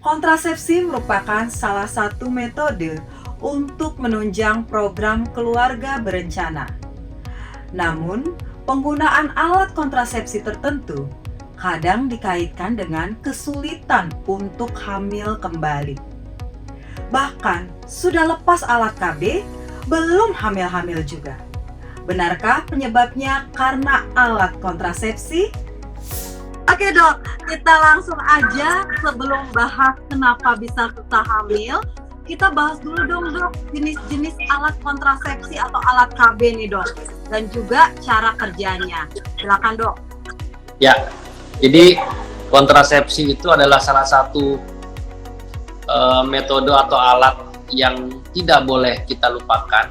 Kontrasepsi merupakan salah satu metode untuk menunjang program keluarga berencana. Namun, penggunaan alat kontrasepsi tertentu kadang dikaitkan dengan kesulitan untuk hamil kembali. Bahkan, sudah lepas alat KB, belum hamil-hamil juga. Benarkah penyebabnya karena alat kontrasepsi? Oke dok, kita langsung aja sebelum bahas kenapa bisa susah hamil, kita bahas dulu dong dok, jenis-jenis alat kontrasepsi atau alat KB nih dok, dan juga cara kerjanya. Silakan dok. Ya, jadi kontrasepsi itu adalah salah satu metode atau alat yang tidak boleh kita lupakan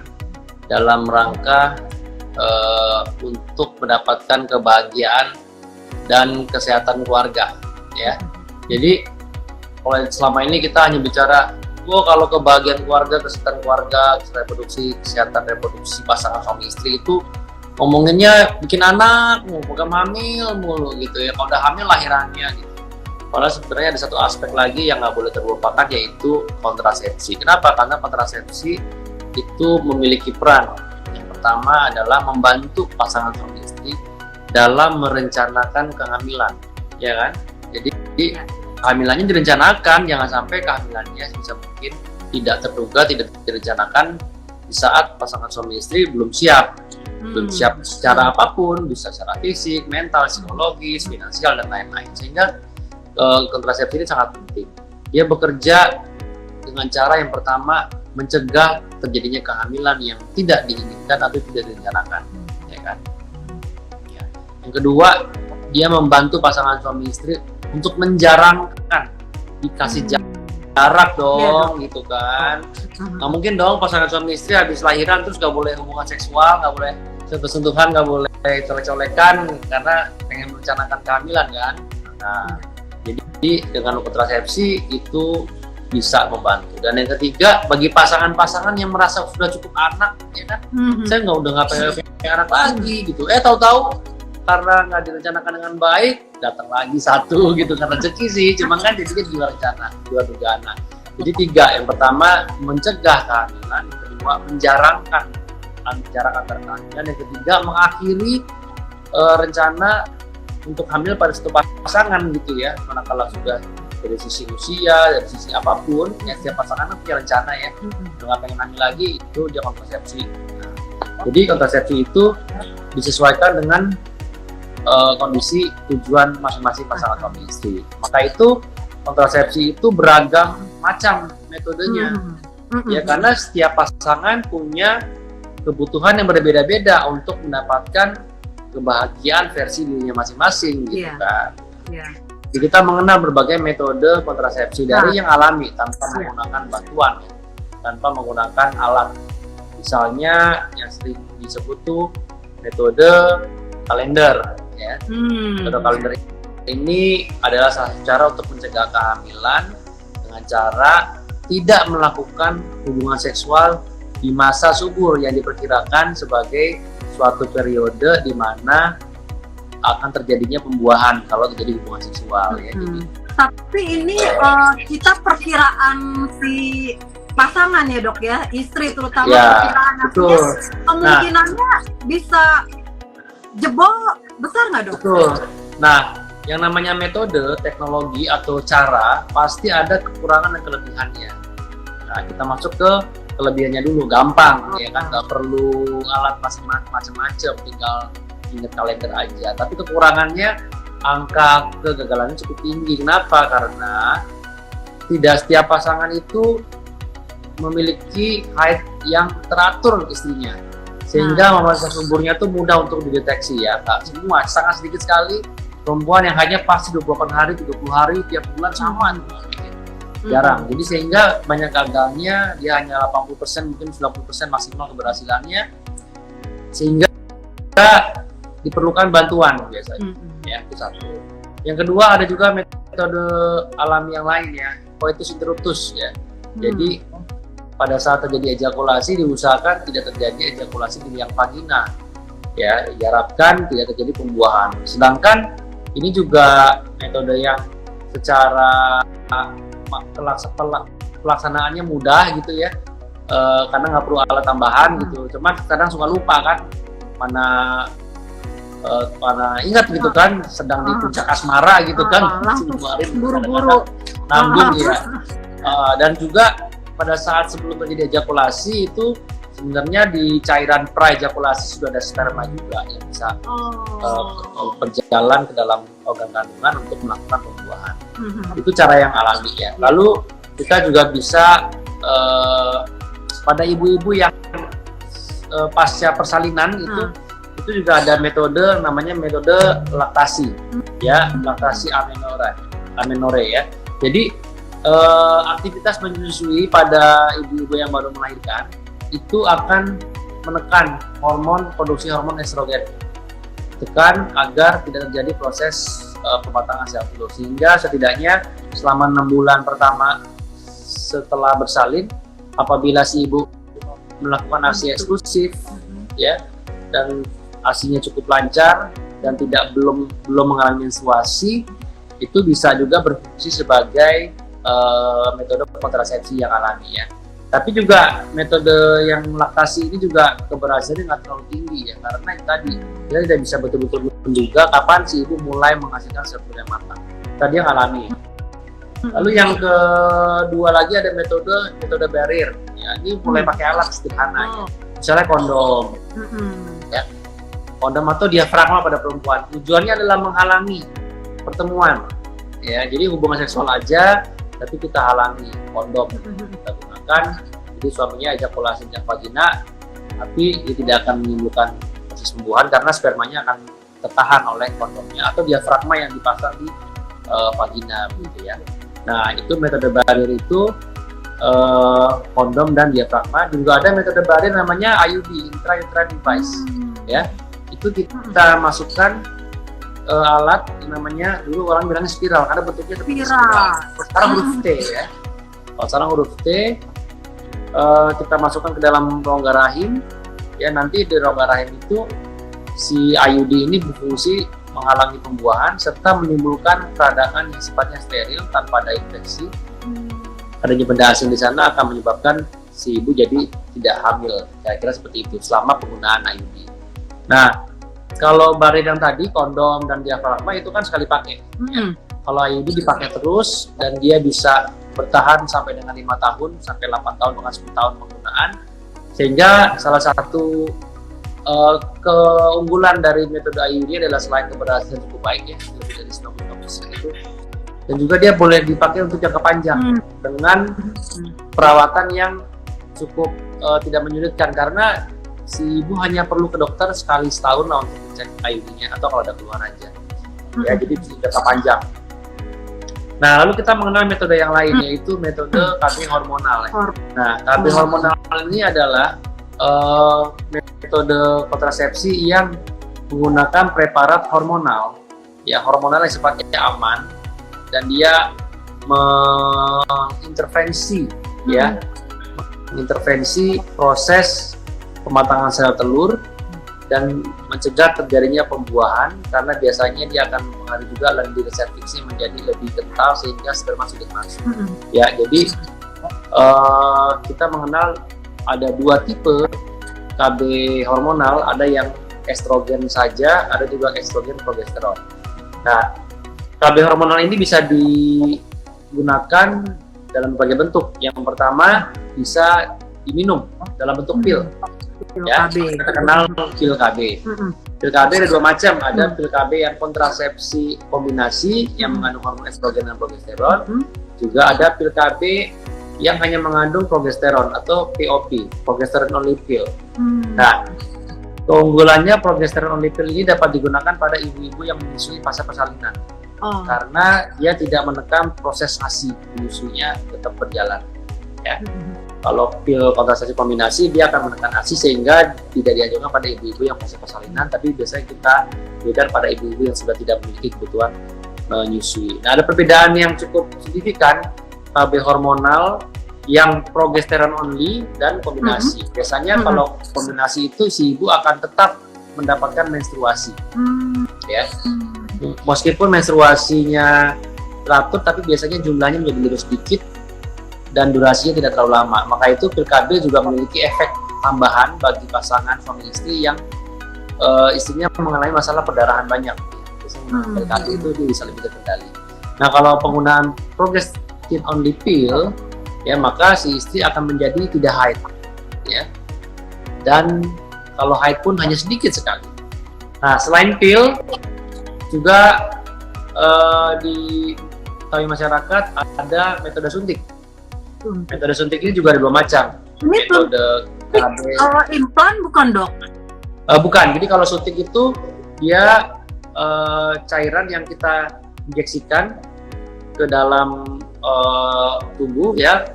dalam rangka untuk mendapatkan kebahagiaan dan kesehatan keluarga, ya. Jadi kalau selama ini kita hanya bicara, kalau kebahagiaan keluarga, kesehatan keluarga, kesehatan reproduksi pasangan suami istri itu ngomonginnya bikin anak, program hamil mulu gitu ya. Kalau udah hamil lahirannya gitu. Padahal sebenarnya ada satu aspek lagi yang nggak boleh terlupakan, yaitu kontrasepsi. Kenapa? Karena kontrasepsi itu memiliki peran. Yang pertama adalah membantu pasangan suami istri dalam merencanakan kehamilan, ya kan? Jadi kehamilannya direncanakan, jangan sampai kehamilannya bisa mungkin tidak terduga, tidak direncanakan di saat pasangan suami istri belum siap. Belum siap secara apapun, bisa secara fisik, mental, psikologis, finansial, dan lain-lain. Sehingga kontrasepsi ini sangat penting. Dia bekerja dengan cara yang pertama mencegah terjadinya kehamilan yang tidak diinginkan atau tidak direncanakan, ya kan? Ya. Yang kedua, dia membantu pasangan suami istri untuk menjarangkan, dikasih jarak dong, gitu kan? Nggak mungkin dong pasangan suami istri habis lahiran terus nggak boleh hubungan seksual, nggak boleh sentuh-sentuhan, nggak boleh colek-colekan karena pengen merencanakan kehamilan kan? Nah, jadi dengan kontrasepsi itu bisa membantu. Dan yang ketiga, bagi pasangan-pasangan yang merasa sudah cukup anak, ya kan, saya udah nggak pengen anak lagi gitu. Tahu-tahu karena nggak direncanakan dengan baik, datang lagi satu gitu, karena rezeki sih, cuma kan jadinya di luar rencana, di luar dugaan. Jadi tiga, yang pertama mencegah kehamilan, yang kedua menjarangkan jarak antar kehamilan, yang ketiga mengakhiri rencana untuk hamil pada satu pasangan gitu ya, manakala sudah dari sisi usia, dari sisi apapun, ya setiap pasangan punya rencana ya, nggak pengen hamil lagi, itu dia kontrasepsi. Nah, jadi kontrasepsi itu disesuaikan dengan kondisi tujuan masing-masing pasangan suami istri. Maka itu kontrasepsi itu beragam macam metodenya, ya karena setiap pasangan punya kebutuhan yang berbeda-beda untuk mendapatkan kebahagiaan versi dirinya masing-masing gitu kan. Jadi kita mengenal berbagai metode kontrasepsi dari yang alami tanpa menggunakan bantuan, tanpa menggunakan alat. Misalnya yang sering disebut tuh metode kalender ya. Metode kalender ini adalah salah satu cara untuk mencegah kehamilan dengan cara tidak melakukan hubungan seksual di masa subur yang diperkirakan sebagai suatu periode di mana akan terjadinya pembuahan kalau terjadi hubungan seksual ya. Tapi ini kita perkiraan si pasangan ya dok ya, istri terutama ya, perkiraan artinya kemungkinannya bisa jebol besar nggak dok? Betul. Nah, yang namanya metode, teknologi atau cara pasti ada kekurangan dan kelebihannya. Nah, kita masuk ke kelebihannya dulu, gampang ya kan, nggak perlu alat macam-macam, tinggal ingat kalender aja. Tapi kekurangannya, angka kegagalannya cukup tinggi. Kenapa? Karena tidak setiap pasangan itu memiliki haid yang teratur istrinya, sehingga masa suburnya tuh mudah untuk dideteksi ya kak. Semua sangat sedikit sekali perempuan yang hanya pasti 28 hari, 30 hari tiap bulan sama, jarang. Jadi sehingga banyak gagalnya, dia hanya 80%, mungkin 90% maksimal keberhasilannya, sehingga diperlukan bantuan biasanya. Ya, itu satu. Yang kedua, ada juga metode alami yang lain ya, coitus interruptus ya. Jadi pada saat terjadi ejakulasi diusahakan tidak terjadi ejakulasi di liang vagina ya, diharapkan tidak terjadi pembuahan. Sedangkan ini juga metode yang secara pelaksanaannya mudah gitu ya, karena nggak perlu alat tambahan gitu. Cuma kadang suka lupa kan, mana ingat gitu kan, sedang di puncak asmara gitu kan, buru-buru nanggung ya. Dan juga pada saat sebelum terjadi ejakulasi itu sebenarnya di cairan pra-ejakulasi sudah ada sperma juga yang bisa berjalan ke dalam organ kandungan untuk melakukan pembuahan. Itu cara yang alami ya. Lalu kita juga bisa pada ibu-ibu yang pasca persalinan itu juga ada metode namanya metode laktasi ya, laktasi amenore ya. Jadi aktivitas menyusui pada ibu-ibu yang baru melahirkan itu akan menekan produksi hormon estrogen, tekan agar tidak terjadi proses pematangan sel telur, sehingga setidaknya selama 6 bulan pertama setelah bersalin, apabila si ibu melakukan ASI eksklusif ya, dan ASInya cukup lancar dan belum mengalami menstruasi, itu bisa juga berfungsi sebagai metode kontrasepsi yang alami ya. Tapi juga metode yang laktasi ini juga keberhasilannya nggak terlalu tinggi ya, karena yang tadi kita tidak bisa betul-betul menduga kapan si ibu mulai menghasilkan sel telur yang matang. Tadi yang alami. Lalu yang kedua lagi ada metode barrier. Ya, ini mulai pakai alat sederhana ya. Misalnya kondom. Ya. Kondom atau diafragma pada perempuan. Tujuannya adalah menghalangi pertemuan. Ya, jadi hubungan seksual aja tapi kita halangi kondom. Kita gunakan, jadi suaminya ejakulasi sejak vagina, tapi dia tidak akan menimbulkan proses pembuahan karena spermanya akan tertahan oleh kondomnya atau diafragma yang dipasang di vagina begitu ya. Nah, itu metode barrier itu kondom dan diafragma. Juga ada metode barrier namanya IUD, intrauterine device ya. Itu kita masukkan alat namanya, dulu orang bilangnya spiral karena bentuknya seperti spiral. Sekarang huruf T ya. Kalau sekarang huruf T kita masukkan ke dalam rongga rahim ya, nanti di rongga rahim itu si IUD ini berfungsi menghalangi pembuahan serta menimbulkan peradangan yang sifatnya steril tanpa ada infeksi. Adanya benda asing di sana akan menyebabkan si ibu jadi tidak hamil. Kira-kira seperti itu selama penggunaan IUD. Nah, kalau barrier yang tadi, kondom dan diafragma itu kan sekali pakai. Ya. Kalau IUD dipakai terus dan dia bisa bertahan sampai dengan 5 tahun sampai 8 tahun bahkan 10 tahun penggunaan, sehingga salah satu keunggulan dari metode IUD adalah selain keberhasilan cukup baik ya, lebih dari 95% itu, dan juga dia boleh dipakai untuk jangka panjang dengan perawatan yang cukup tidak menyulitkan, karena si ibu hanya perlu ke dokter sekali setahun lah untuk cek IUD-nya atau kalau ada keluhan aja ya, jadi jangka panjang. Nah, lalu kita mengenal metode yang lain yaitu metode KB hormonal ya. Nah, KB hormonal ini adalah metode kontrasepsi yang menggunakan preparat hormonal ya, hormonal yang sifatnya aman dan dia mengintervensi ya, mengintervensi proses pematangan sel telur dan mencegah terjadinya pembuahan, karena biasanya dia akan mempengaruhi juga lendir serviksnya menjadi lebih kental sehingga sperma sulit masuk. Ya, jadi kita mengenal ada 2 tipe KB hormonal, ada yang estrogen saja, ada juga estrogen progesteron. Nah, KB hormonal ini bisa digunakan dalam berbagai bentuk. Yang pertama bisa diminum dalam bentuk pil. Ya, kita kenal pil KB. Pil KB ada 2 macam, ada pil KB yang kontrasepsi kombinasi yang mengandung hormon estrogen dan progesteron. Juga ada pil KB yang hanya mengandung progesteron atau POP, progesterone only pill. Nah, keunggulannya progesteron only pill ini dapat digunakan pada ibu-ibu yang menyusui pasca persalinan. Karena dia tidak menekan proses ASI, menyusuinya tetap berjalan. Ya. Kalau pil kontrasepsi kombinasi dia akan menekan ASI sehingga tidak dianjurkan pada ibu-ibu yang pasca persalinan, tapi biasanya kita berikan pada ibu-ibu yang sudah tidak memiliki kebutuhan menyusui. Nah, ada perbedaan yang cukup signifikan KB hormonal yang progesteron only dan kombinasi. Biasanya kalau kombinasi itu si ibu akan tetap mendapatkan menstruasi. Ya. Meskipun menstruasinya teratur, tapi biasanya jumlahnya menjadi lebih sedikit dan durasinya tidak terlalu lama. Maka itu pil KB juga memiliki efek tambahan bagi pasangan suami istri yang istrinya mengalami masalah perdarahan banyak. Biasanya pil KB itu dia bisa lebih terkendali. Nah, kalau penggunaan progestin only pill, ya maka si istri akan menjadi tidak haid, ya. Dan kalau haid pun hanya sedikit sekali. Nah, selain pil, juga diketahui masyarakat ada metode suntik. Metode suntik ini juga ada 2 macam. Ini Metode KB. kalau implan bukan, Dok? Bukan. Jadi kalau suntik itu dia cairan yang kita injeksikan ke dalam tubuh, ya.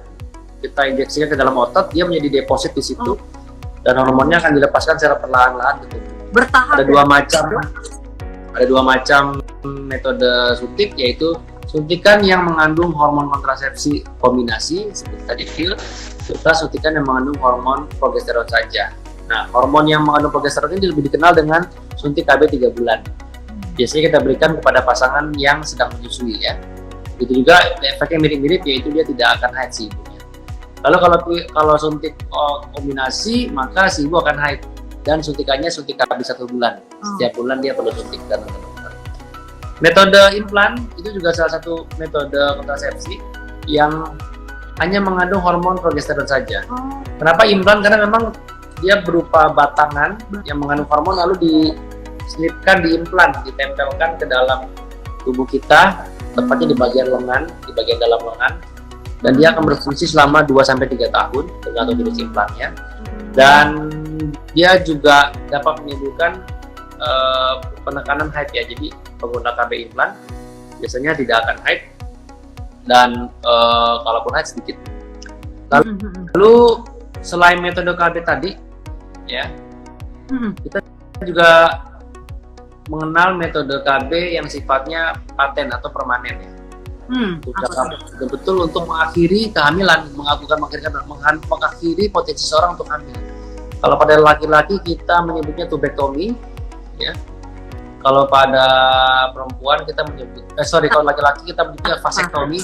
Kita injeksikan ke dalam otot, dia menjadi deposit di situ, dan hormonnya akan dilepaskan secara perlahan-lahan gitu. Bertahap. Ada 2 macam. Ada 2 macam metode suntik, yaitu suntikan yang mengandung hormon kontrasepsi kombinasi seperti tadi pil, serta suntikan yang mengandung hormon progesteron saja. Nah, hormon yang mengandung progesteron ini lebih dikenal dengan suntik KB 3 bulan. Biasanya kita berikan kepada pasangan yang sedang menyusui, ya. Itu juga efeknya mirip-mirip, yaitu dia tidak akan haid si ibunya. Lalu kalau suntik kombinasi, maka si ibu akan haid, dan suntikannya suntik KB 1 bulan. Setiap bulan dia perlu suntik dan metode implan itu juga salah satu metode kontrasepsi yang hanya mengandung hormon progesteron saja. Kenapa implan? Karena memang dia berupa batangan yang mengandung hormon lalu diselipkan di implan, ditempelkan ke dalam tubuh kita, tepatnya di bagian lengan, di bagian dalam lengan, dan dia akan berfungsi selama 2-3 tahun tergantung jenis implannya. Dan dia juga dapat menimbulkan penekanan haid, ya. Jadi pengguna KB implan biasanya tidak akan haid, dan kalaupun haid sedikit. Lalu selain metode KB tadi, ya, kita juga mengenal metode KB yang sifatnya paten atau permanen, ya. Betul untuk mengakhiri kehamilan, mengakhiri potensi seorang untuk hamil. Kalau pada laki-laki kita menyebutnya tubektomi, ya. Kalau pada perempuan kita menyebut, kalau laki-laki kita menyebutnya vasektomi,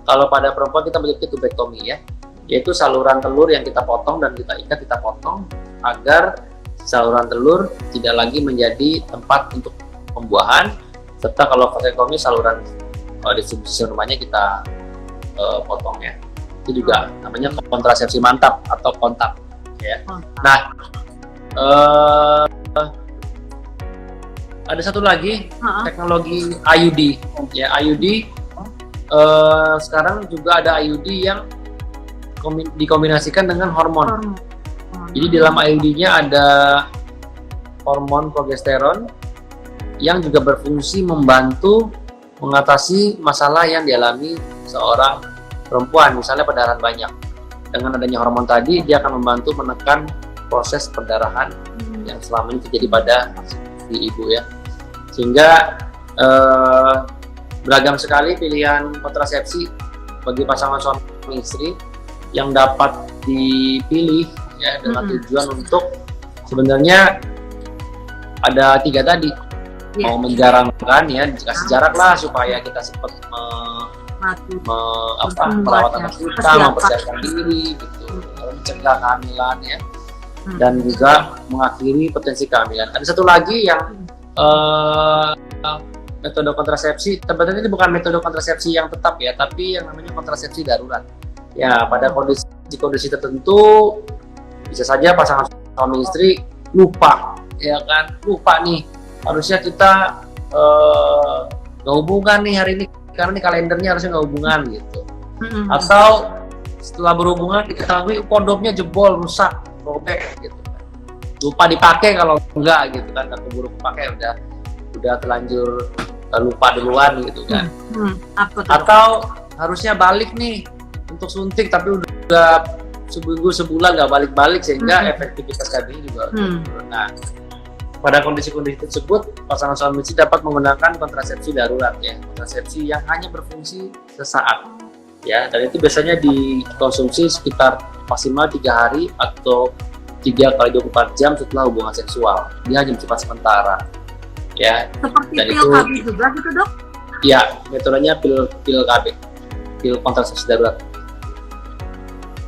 Kalau pada perempuan kita menyebutnya tubektomi, ya. Yaitu saluran telur yang kita potong dan kita ikat, kita potong agar saluran telur tidak lagi menjadi tempat untuk pembuahan, serta kalau vasektomi saluran distribusi rumahnya kita potong, ya. Itu juga namanya kontrasepsi mantap atau kontak, ya. Nah, ada satu lagi teknologi IUD, ya. IUD sekarang juga ada IUD yang dikombinasikan dengan hormon. Jadi di dalam IUD-nya ada hormon progesteron yang juga berfungsi membantu mengatasi masalah yang dialami seorang perempuan, misalnya perdarahan banyak. Dengan adanya hormon tadi, dia akan membantu menekan proses perdarahan yang selama ini terjadi pada si ibu, ya. Sehingga beragam sekali pilihan kontrasepsi bagi pasangan suami istri yang dapat dipilih, ya, dengan tujuan untuk sebenarnya ada 3 tadi. Mau menjarangkan, ya, kasih jarak lah supaya kita sempat merawat anak kita, mempersiapkan diri, gitu, mencegah kehamilan, ya, dan juga mengakhiri potensi kehamilan. Ada satu lagi yang metode kontrasepsi, sebenarnya ini bukan metode kontrasepsi yang tetap, ya, tapi yang namanya kontrasepsi darurat. Ya, pada kondisi tertentu bisa saja pasangan suami istri lupa, ya kan, lupa nih, harusnya kita nggak hubungan nih hari ini karena nih kalendernya harusnya nggak hubungan, gitu. Atau setelah berhubungan diketahui kondomnya jebol, rusak, robek, gitu. Lupa dipakai kalau enggak, gitu kan, atau keburu pakai udah terlanjur lupa duluan, gitu kan. Atau harusnya balik nih untuk suntik tapi udah seminggu sebulan nggak balik-balik sehingga efektivitas KB juga turun. Nah, pada kondisi-kondisi tersebut pasangan suami istri dapat menggunakan kontrasepsi darurat, ya, kontrasepsi yang hanya berfungsi sesaat, ya, dan itu biasanya dikonsumsi sekitar maksimal 3 hari atau 3 kali 24 jam setelah hubungan seksual. Dia hanya bersifat sementara, ya. Seperti dan pil itu KB juga gitu, Dok? Ya, metodenya pil KB, pil kontrasepsi darurat.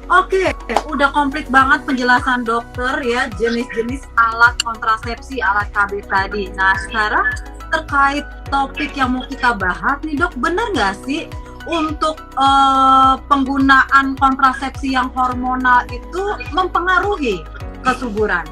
Oke, udah komplit banget penjelasan dokter ya, jenis-jenis alat kontrasepsi, alat KB tadi. Nah, sekarang terkait topik yang mau kita bahas nih dok, benar nggak sih untuk penggunaan kontrasepsi yang hormonal itu mempengaruhi kesuburan?